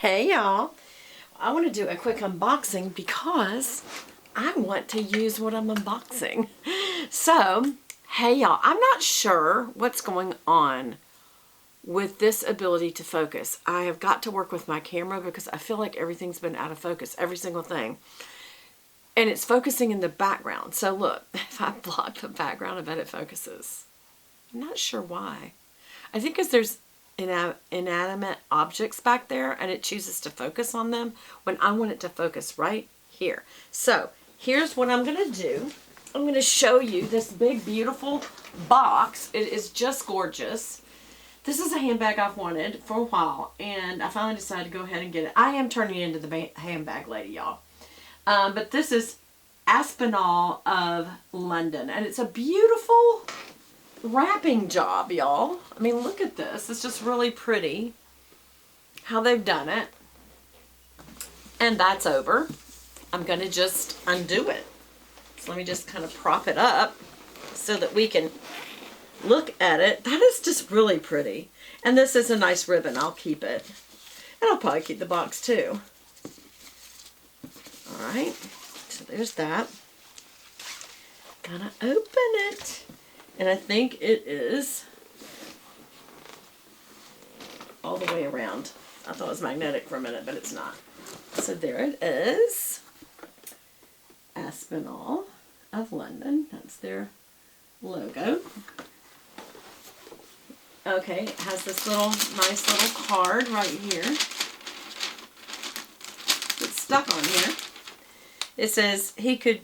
Hey y'all, I want to do a quick unboxing because I want to use what I'm unboxing. So, hey y'all, I'm not sure what's going on with this ability to focus. I have got to work with my camera because I feel like everything's been out of focus, every single thing. And it's focusing in the background. So look, if I block the background, I bet it focuses. I'm not sure why. I think because there's inanimate objects back there and it chooses to focus on them when I want it to focus right here. So here's what I'm going to do. I'm going to show you this big beautiful box. It is just gorgeous. This is a handbag I've wanted for a while and I finally decided to go ahead and get it. I am turning into the handbag lady, y'all. But this is Aspinal of London and it's a beautiful wrapping job, y'all. I mean, look at this. It's just really pretty how they've done it. And that's over. I'm going to just undo it. So let me just kind of prop it up so that we can look at it. That is just really pretty. And this is a nice ribbon. I'll keep it. And I'll probably keep the box too. All right. So there's that. Gonna open it. And I think it is all the way around. I thought it was magnetic for a minute, but it's not. So there it is. Aspinal of London. That's their logo. Okay, it has this nice little card right here. It's stuck on here. It says he could...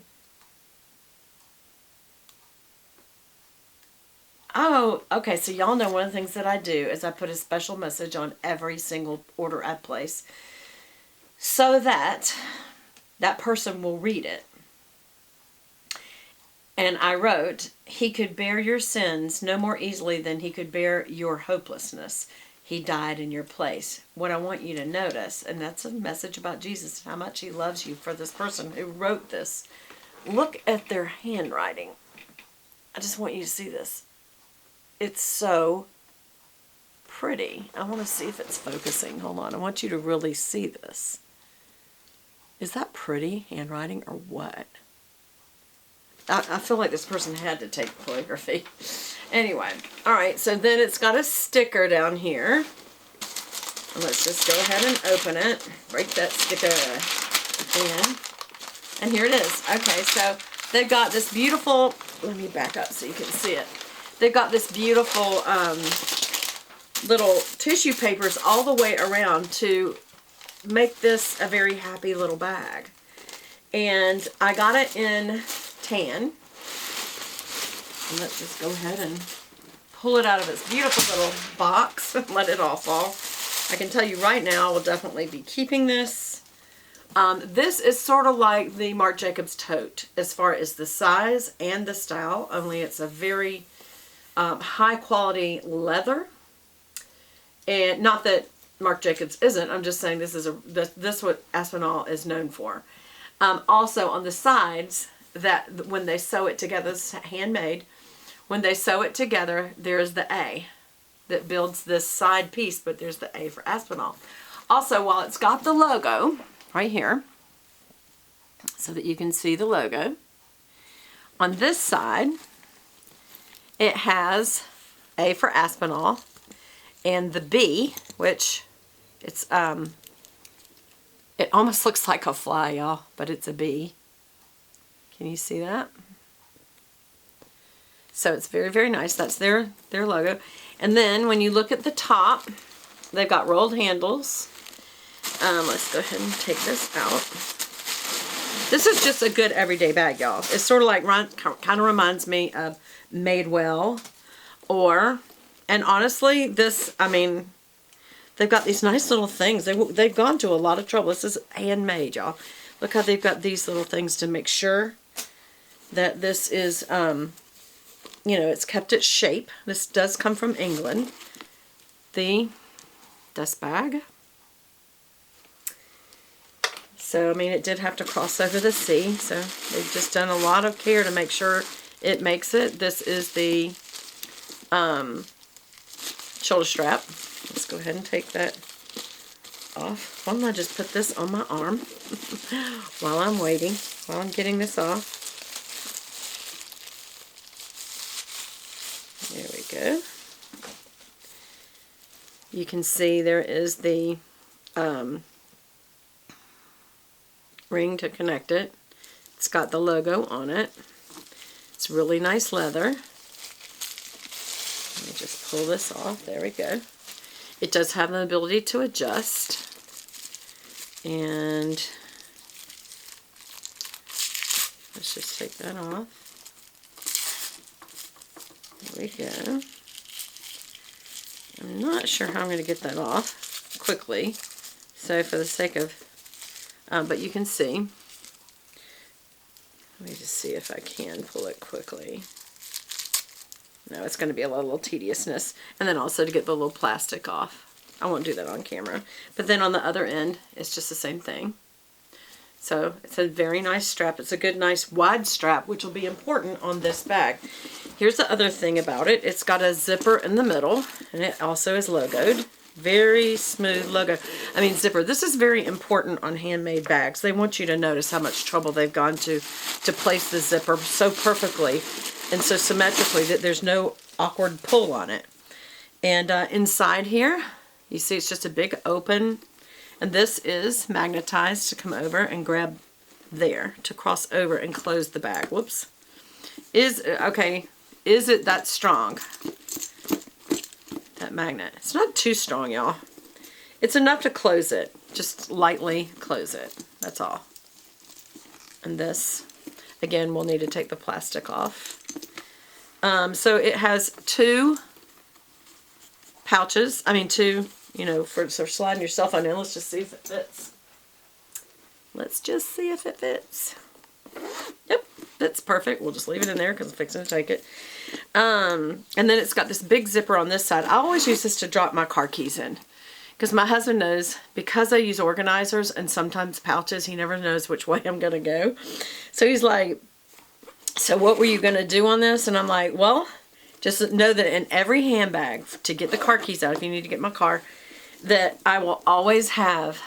Oh, okay, so y'all know one of the things that I do is I put a special message on every single order I place so that that person will read it. And I wrote, he could bear your sins no more easily than he could bear your hopelessness. He died in your place. What I want you to notice, and that's a message about Jesus, how much he loves you, for this person who wrote this. Look at their handwriting. I just want you to see this. It's so pretty. I want to see if it's focusing. Hold on. I want you to really see this. Is that pretty handwriting or what? I feel like this person had to take calligraphy. Anyway. Alright. So then it's got a sticker down here. Let's just go ahead and open it. Break that sticker again. And here it is. Okay. So they've got this beautiful... Let me back up so you can see it. They've got this beautiful little tissue papers all the way around to make this a very happy little bag. And I got it in tan. And let's just go ahead and pull it out of its beautiful little box and let it all fall. I can tell you right now, I will definitely be keeping this. This is sort of like the Marc Jacobs tote as far as the size and the style, only it's a very... high quality leather, and not that Marc Jacobs isn't. I'm just saying this is this what Aspinal is known for. Also on the sides, that when they sew it together, it's handmade. When they sew it together, there's the A that builds this side piece, but there's the A for Aspinal. Also, while it's got the logo right here, so that you can see the logo, on this side. It has A for Aspinal and the B, which it's it almost looks like a fly, y'all, but it's a bee. Can you see that? So it's very, very nice. That's their logo. And then when you look at the top, they've got rolled handles. Let's go ahead and take this out. This is just a good everyday bag, y'all. It's sort of like, kind of reminds me of Madewell, and honestly, this, I mean, they've got these nice little things. They've gone to a lot of trouble. This is handmade, y'all. Look how they've got these little things to make sure that this is, you know, it's kept its shape. This does come from England. The dust bag. So, I mean, it did have to cross over the sea, so they've just done a lot of care to make sure it makes it. This is the shoulder strap. Let's go ahead and take that off. Why don't I just put this on my arm while I'm waiting, while I'm getting this off. There we go. You can see there is the ring to connect it. It's got the logo on it. It's really nice leather. Let me just pull this off. There we go. It does have the ability to adjust. And let's just take that off. There we go. I'm not sure how I'm going to get that off quickly. So for the sake of, but you can see. Let me just see if I can pull it quickly. No, it's going to be a little tediousness. And then also to get the little plastic off. I won't do that on camera. But then on the other end, it's just the same thing. So it's a very nice strap. It's a good, nice wide strap, which will be important on this bag. Here's the other thing about it. It's got a zipper in the middle, and it also is logoed. Very smooth logo. I mean, zipper. This is very important on handmade bags. They want you to notice how much trouble they've gone to place the zipper so perfectly and so symmetrically that there's no awkward pull on it. And inside here, you see it's just a big open, and this is magnetized to come over and grab there to cross over and close the bag. Whoops. Is it that strong? That magnet. It's not too strong, y'all. It's enough to close it. Just lightly close it. That's all. And this, again, we'll need to take the plastic off. So it has two pouches. I mean, two, you know, for sliding your cell phone in. Let's just see if it fits. Let's just see if it fits. Yep, that's perfect. We'll just leave it in there because I'm fixing to take it. And then it's got this big zipper on this side. I always use this to drop my car keys in. Because my husband knows, because I use organizers and sometimes pouches, he never knows which way I'm going to go. So he's like, so what were you going to do on this? And I'm like, well, just know that in every handbag, to get the car keys out, if you need to get my car, that I will always have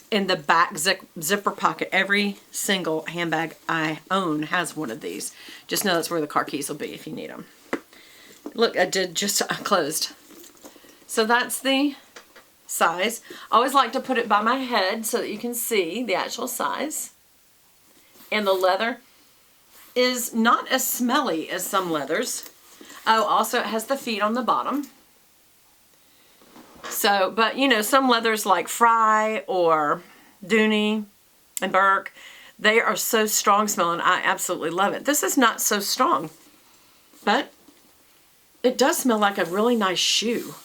in the back zipper pocket. Every single handbag I own has one of these. Just know that's where the car keys will be if you need them. Look, I did just closed. So that's the size. I always like to put it by my head so that you can see the actual size. And the leather is not as smelly as some leathers. Oh, also it has the feet on the bottom. So, but you know, some leathers like Fry or Dooney and Burke, they are so strong smelling. I absolutely love it. This is not so strong, but it does smell like a really nice shoe.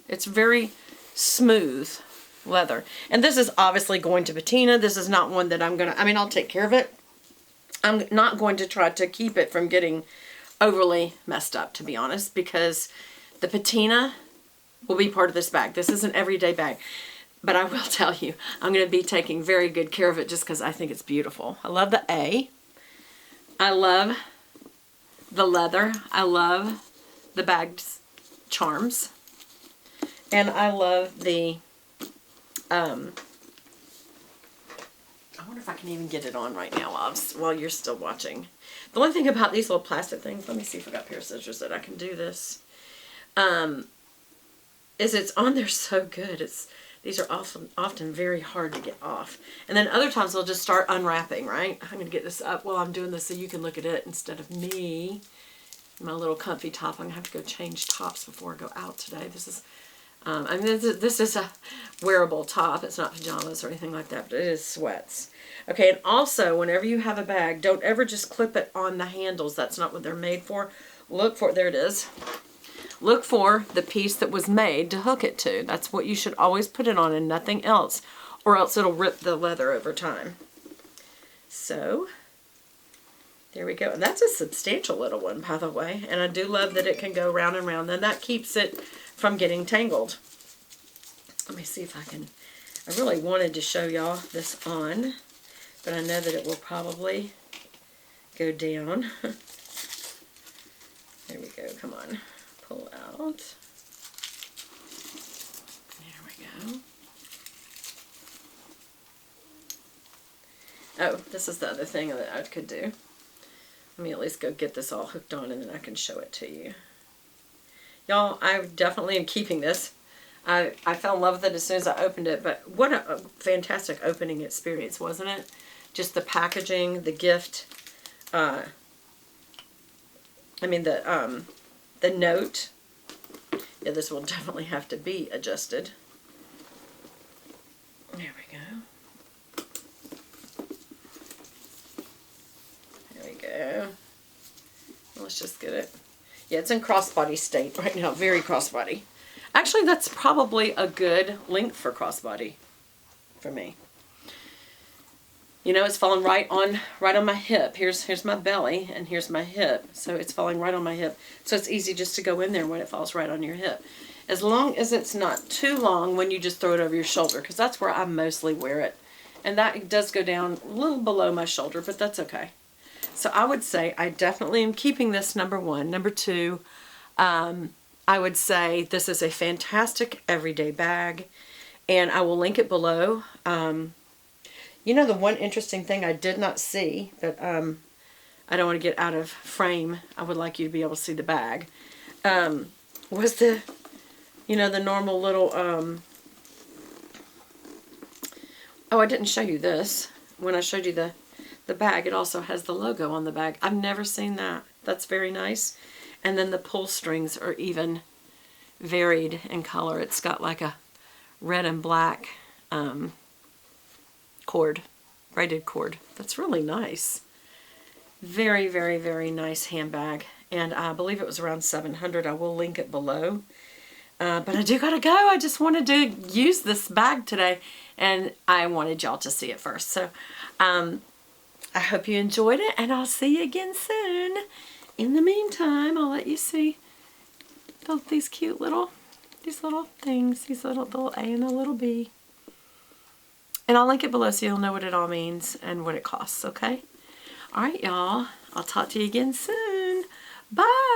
It's very smooth leather. And this is obviously going to patina. This is not one that I'm going to, I mean, I'll take care of it. I'm not going to try to keep it from getting overly messed up, to be honest, because the patina will be part of this bag. This is an everyday bag. But I will tell you, I'm going to be taking very good care of it just because I think it's beautiful. I love the A. I love the leather. I love the bag's charms. And I love the, I wonder if I can even get it on right now while you're still watching. The only thing about these little plastic things, let me see if I got a pair of scissors that I can do this, is it's on there so good. These are often very hard to get off. And then other times they'll just start unwrapping, right? I'm going to get this up while I'm doing this so you can look at it instead of me. My little comfy top. I'm going to have to go change tops before I go out today. This is, I mean, this is a wearable top. It's not pajamas or anything like that, but it is sweats. Okay, and also, whenever you have a bag, don't ever just clip it on the handles. That's not what they're made for. Look for, there it is. Look for the piece that was made to hook it to. That's what you should always put it on and nothing else, or else it'll rip the leather over time. So, there we go. And that's a substantial little one, by the way. And I do love that it can go round and round. Then that keeps it from getting tangled. Let me see if I can. I really wanted to show y'all this on, but I know that it will probably go down. There we go. Come on. Pull out. There we Oh, this is the other thing that I could do. Let me at least go get this all hooked on and then I can show it to you. Y'all, I definitely am keeping this. I fell in love with it as soon as I opened it, but what a fantastic opening experience, wasn't it? Just the packaging, the gift, I mean the note. Yeah, this will definitely have to be adjusted. There we go. There we go. Let's just get it. Yeah, it's in crossbody state right now. Very crossbody. Actually, that's probably a good length for crossbody for me. You know, it's falling right on my hip. Here's my belly and here's my hip. So it's falling right on my hip. So it's easy just to go in there when it falls right on your hip. As long as it's not too long when you just throw it over your shoulder, because that's where I mostly wear it. And that does go down a little below my shoulder, but that's okay. So I would say I definitely am keeping this, number one. Number two, I would say this is a fantastic everyday bag, and I will link it below. You know, the one interesting thing I did not see that I don't want to get out of frame, I would like you to be able to see the bag, was the, you know, the normal little, oh, I didn't show you this. When I showed you the bag, it also has the logo on the bag. I've never seen that. That's very nice. And then the pull strings are even varied in color. It's got like a red and black cord, braided cord. That's really nice. Very, very, very nice handbag. And I believe it was around $700. I will link it below. But I do gotta go. I just wanted to use this bag today, and I wanted y'all to see it first. So I hope you enjoyed it, and I'll see you again soon. In the meantime, I'll let you see these cute little, these little things, these little A and a little B. And I'll link it below so you'll know what it all means and what it costs, okay? All right, y'all. I'll talk to you again soon. Bye.